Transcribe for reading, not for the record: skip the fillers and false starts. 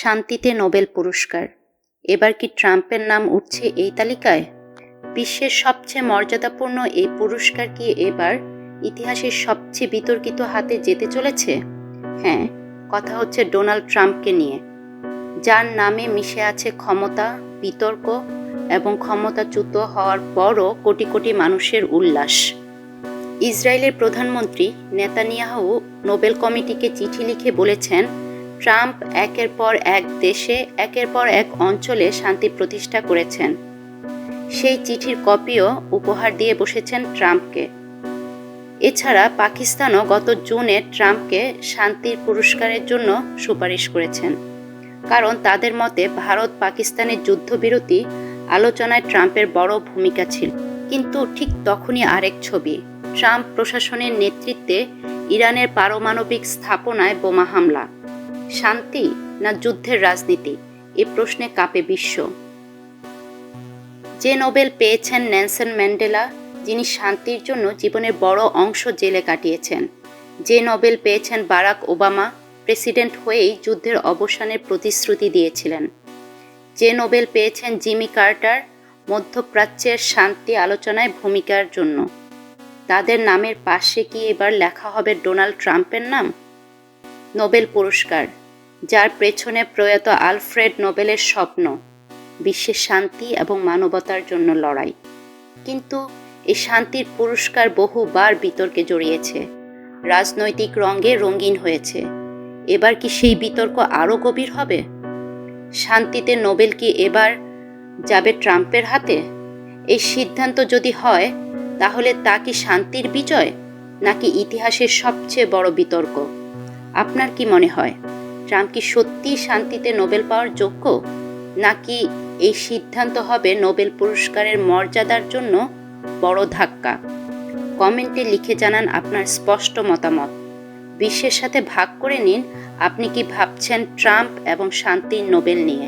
শান্তিতে নোবেল পুরস্কার। এবার কি ট্রাম্পের নাম উঠছে এই তালিকায়? বিশ্বের সবচেয়ে মর্যাদাপূর্ণ এই পুরস্কার কি এবার ইতিহাসের সবচেয়ে বিতর্কিত হাতে যেতে চলেছে? হ্যাঁ, কথা হচ্ছে ডোনাল্ড ট্রাম্পকে নিয়ে, যার নামে মিশে আছে ক্ষমতা, বিতর্ক এবং ক্ষমতাচ্যুত হওয়ার পরও কোটি কোটি মানুষের উল্লাস। ইসরায়েলের প্রধানমন্ত্রী নেতানিয়াহু নোবেল কমিটিকে চিঠি লিখে বলেছেন, ট্রাম্প একের পর এক দেশে, একের পর এক অঞ্চলে শান্তি প্রতিষ্ঠা করেছেন। সেই চিঠির কপিও উপহার দিয়ে বসেছেন ট্রাম্পকে। এছাড়া পাকিস্তানও গত জুনে ট্রাম্পকে শান্তির পুরস্কারের জন্য সুপারিশ করেছেন, কারণ তাদের মতে ভারত পাকিস্তানের যুদ্ধবিরতি আলোচনায় ট্রাম্পের বড় ভূমিকা ছিল। কিন্তু ঠিক তখনই আরেক ছবি, ট্রাম্প প্রশাসনের নেতৃত্বে ইরানের পারমাণবিক স্থাপনায় বোমা হামলা। শান্তি না যুদ্ধের রাজনীতি, এ প্রশ্নে কাঁপে বিশ্ব। যে নোবেল পেয়েছেন নেলসন ম্যান্ডেলা, যিনি শান্তির জন্য জীবনের বড় অংশ জেলে কাটিয়েছেন। যে নোবেল পেয়েছেন বারাক ওবামা, প্রেসিডেন্ট হয়েই যুদ্ধের অবসানের প্রতিশ্রুতি দিয়েছিলেন। যে নোবেল পেয়েছেন জিমি কার্টার, মধ্যপ্রাচ্যের শান্তি আলোচনায় ভূমিকার জন্য। তাদের নামের পাশে কি এবার লেখা হবে ডোনাল্ড ট্রাম্পের নাম? নোবেল পুরস্কার, যার পেছনে প্রয়াত আলফ্রেড নোবেলের স্বপ্ন, বিশ্বের শান্তি এবং মানবতার জন্য লড়াই। কিন্তু এই শান্তির পুরস্কার বহুবার বিতর্কে জড়িয়েছে, রাজনৈতিক রঙে রঙিন হয়েছে। এবার কি সেই বিতর্ক আরও গভীর হবে? শান্তিতে নোবেল কি এবার যাবে ট্রাম্পের হাতে? এই সিদ্ধান্ত যদি হয়, তাহলে তা কি শান্তির বিজয়, নাকি ইতিহাসের সবচেয়ে বড় বিতর্ক? আপনার কি মনে হয়, ট্রাম্প কি সত্যিই শান্তিতে নোবেল পাওয়ার যোগ্য, নাকি এই সিদ্ধান্ত হবে নোবেল পুরস্কারের মর্যাদার জন্য বড় ধাক্কা? কমেন্টে লিখে জানান আপনার স্পষ্ট মতামত। বিশ্বের সাথে ভাগ করে নিন আপনি কি ভাবছেন ট্রাম্প এবং শান্তির নোবেল নিয়ে।